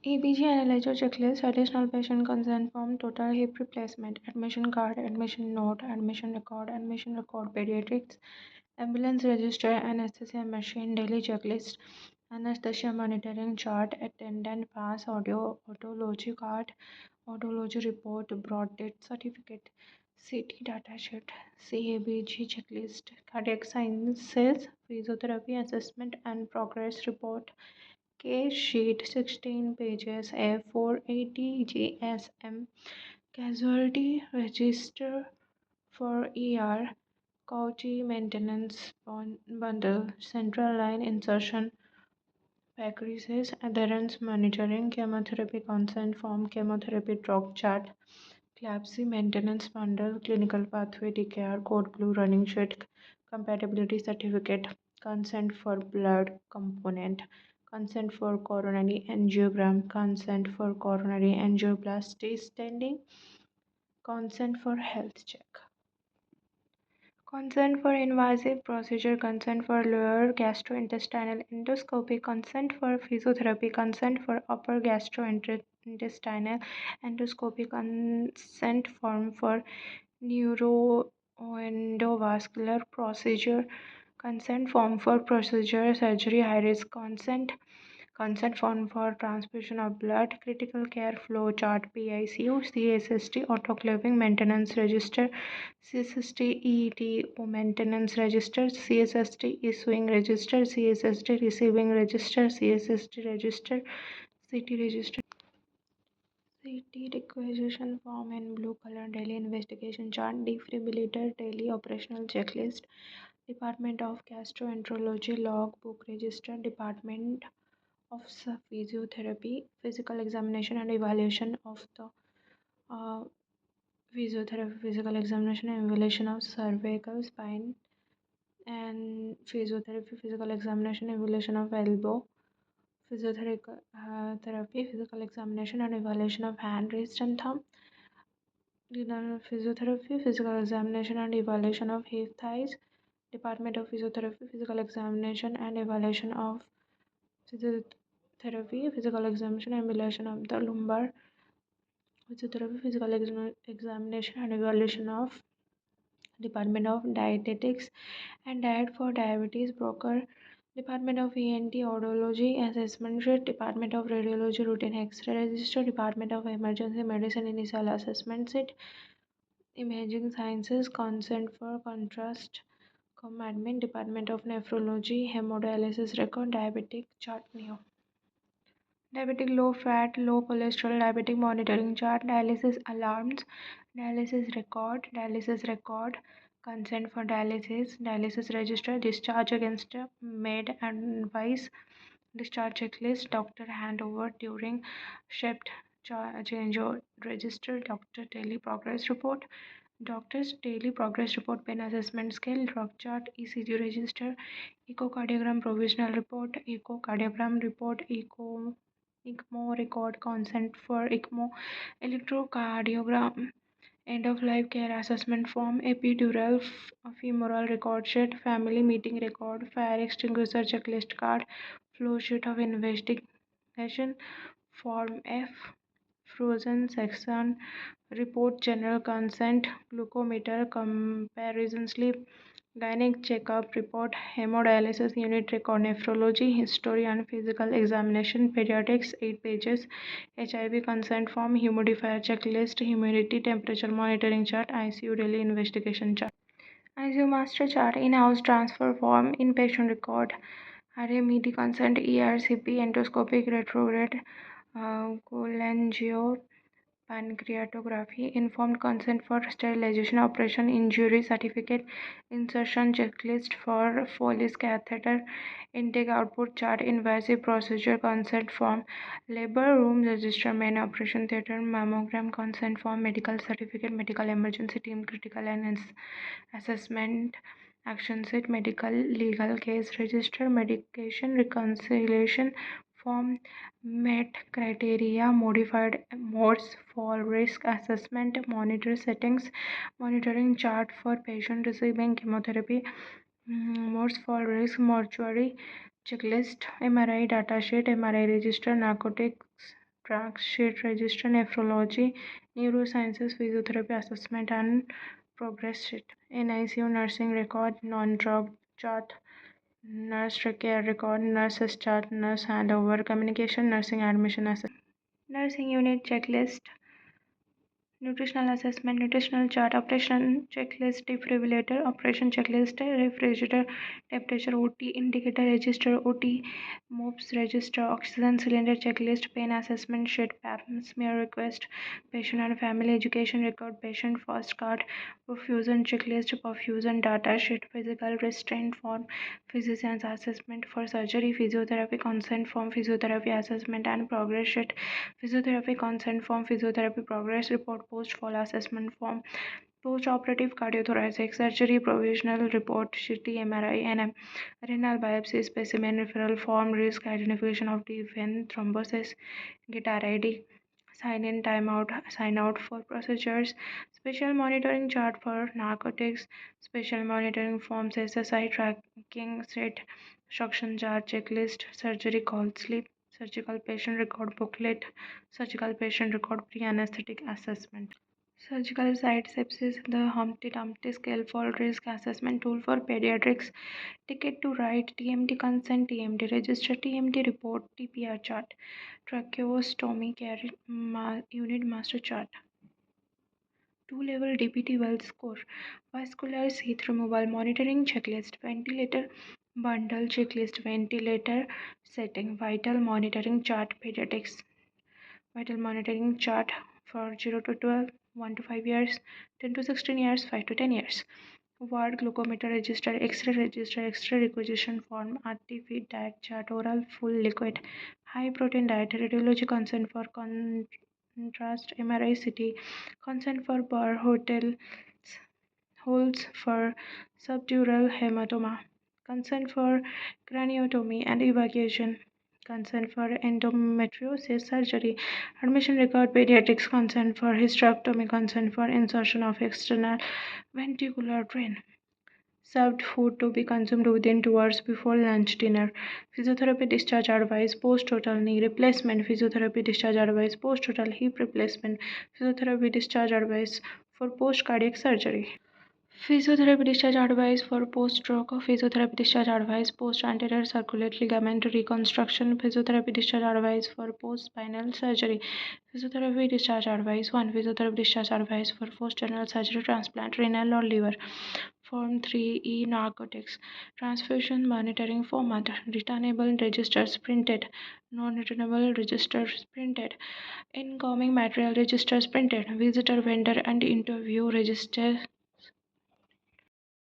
EBG analyzer checklist, additional patient consent form, total hip replacement, admission card, admission note, admission record, pediatrics, ambulance register, anesthesia machine, daily checklist, anesthesia monitoring chart, attendant pass, audiology card, audiology report, broad date certificate, CT datasheet, CABG checklist, cardiac sciences, physiotherapy assessment and progress report, Case sheet 16 pages A4 80 GSM Casualty Register for ER Cauchy Maintenance Bundle Central Line Insertion Pacrisis Adherence Monitoring Chemotherapy Consent Form Chemotherapy Drug Chart CLABSI Maintenance Bundle Clinical Pathway DKR Code Blue Running Sheet Compatibility Certificate Consent for Blood Component Consent for Coronary Angiogram Consent for Coronary Angioplasty Standing Consent for Health Check Consent for invasive procedure, consent for lower gastrointestinal endoscopy, consent for physiotherapy, consent for upper gastrointestinal endoscopy, consent form for neuroendovascular procedure, consent form for procedure surgery, high risk consent form for transfusion of blood, critical care flow chart, PICU, CSST, autoclaving maintenance register, CSST ETO maintenance register, CSST issuing register, CSST receiving register, CSST register, CT register. CT requisition form in blue color, daily investigation chart, defibrillator, daily operational checklist, Department of Gastroenterology log book register, Department of Physiotherapy, physical examination and evaluation of the uh, physiotherapy, physical examination and evaluation of cervical spine, and physiotherapy, physical examination, evaluation of elbow, physiotherapy, physical examination and evaluation of hand, wrist, and thumb. Physiotherapy, physical examination and evaluation of hip, thighs. Department of Physiotherapy, physical examination and evaluation of physiotherapy, physical examination and evaluation of the lumbar. Physiotherapy, physical examination and evaluation of Department of Dietetics and Diet for Diabetes Broker, Department of ENT Audiology Assessment Sheet, Department of Radiology Routine X-ray Register, Department of Emergency Medicine Initial Assessment Sheet, Imaging Sciences Consent for Contrast Commandment, Department of Nephrology Hemodialysis Record, Diabetic Chart Neo. Diabetic low fat, low cholesterol, diabetic monitoring chart, dialysis alarms, dialysis record, consent for dialysis, dialysis register, discharge against med advice, discharge checklist, doctor handover during shift change register, doctor daily progress report, doctor's daily progress report, pen assessment scale, drug chart, ECG register, echocardiogram provisional report, echocardiogram report, ECMO record, consent for ECMO, electrocardiogram, end of life care assessment form, epidural femoral record sheet, family meeting record, fire extinguisher checklist card, flow sheet of investigation, form F, frozen section report, general consent, glucometer, comparison sleep, gynec checkup report, hemodialysis unit record, nephrology, history and physical examination, pediatrics 8 pages, HIV consent form, humidifier checklist, humidity temperature monitoring chart, ICU daily investigation chart. ICU master chart, in-house transfer form, inpatient record, RMED consent, ERCP, endoscopic retrograde, cholangio, pancreatography, informed consent for sterilization operation, injury certificate, insertion checklist for Foley's catheter, intake output chart, invasive procedure consent form, labor room register, main operation theater, mammogram consent form, medical certificate, medical emergency team, critical and assessment action set, medical legal case register, medication reconciliation form, met criteria, modified modes for risk assessment, monitor settings, monitoring chart for patient receiving chemotherapy, modes for risk, mortuary checklist, MRI datasheet, MRI register, narcotics track sheet register, nephrology, neurosciences, physiotherapy assessment, and progress sheet. In ICU, nursing record, non-drug chart, nurse care record, nurse chart, nurse handover, communication, nursing admission assessment. Nursing unit checklist, nutritional assessment, nutritional chart, operation checklist, defibrillator, operation checklist, refrigerator, temperature, OT, indicator register, OT, MOPS register, oxygen cylinder checklist, pain assessment sheet, PAP smear request, patient and family education record, patient first card, perfusion checklist, perfusion data sheet, physical restraint form, physician's assessment for surgery, physiotherapy consent form, physiotherapy assessment and progress sheet, physiotherapy consent form, physiotherapy progress report, post fall assessment form, post operative cardiothoracic surgery provisional report, CT, MRI, NM, renal biopsy specimen referral form, risk identification of deep vein thrombosis, get RID, sign in, timeout, sign out for procedures, special monitoring chart for narcotics, special monitoring forms, SSI tracking set, suction jar checklist, surgery call slip, surgical patient record booklet, surgical patient record pre-anesthetic assessment. Surgical site sepsis, the Humpty Dumpty scale for risk assessment tool for pediatrics, ticket to ride, TMT consent, TMT register, TMT report, TPR chart, tracheostomy care unit master chart. 2-level DPT well score, vascular sheath removal monitoring checklist, ventilator bundle checklist, ventilator setting, vital monitoring chart, pediatrics, vital monitoring chart for 0 to 12, 1 to 5 years, 10 to 16 years, 5 to 10 years. Ward glucometer register, X-ray requisition form, RT feed diet chart, oral full liquid, high protein diet, radiology consent for contrast, MRI CT, consent for bar hotel holes for subdural hematoma, consent for craniotomy and evacuation, consent for endometriosis surgery, admission record pediatrics, consent for hysterectomy, consent for insertion of external ventricular drain. Served food to be consumed within 2 hours before lunch dinner. Physiotherapy discharge advice post total knee replacement. Physiotherapy discharge advice post total hip replacement. Physiotherapy discharge advice for post cardiac surgery. Physiotherapy discharge advice for post-stroke, physiotherapy discharge advice post-anterior circulate ligament reconstruction, physiotherapy discharge advice for post-spinal surgery, physiotherapy discharge advice 1, physiotherapy discharge advice for post-general surgery transplant, renal or liver. Form 3E narcotics, transfusion monitoring format, returnable registers printed, non-returnable registers printed, incoming material registers printed, visitor vendor and interview register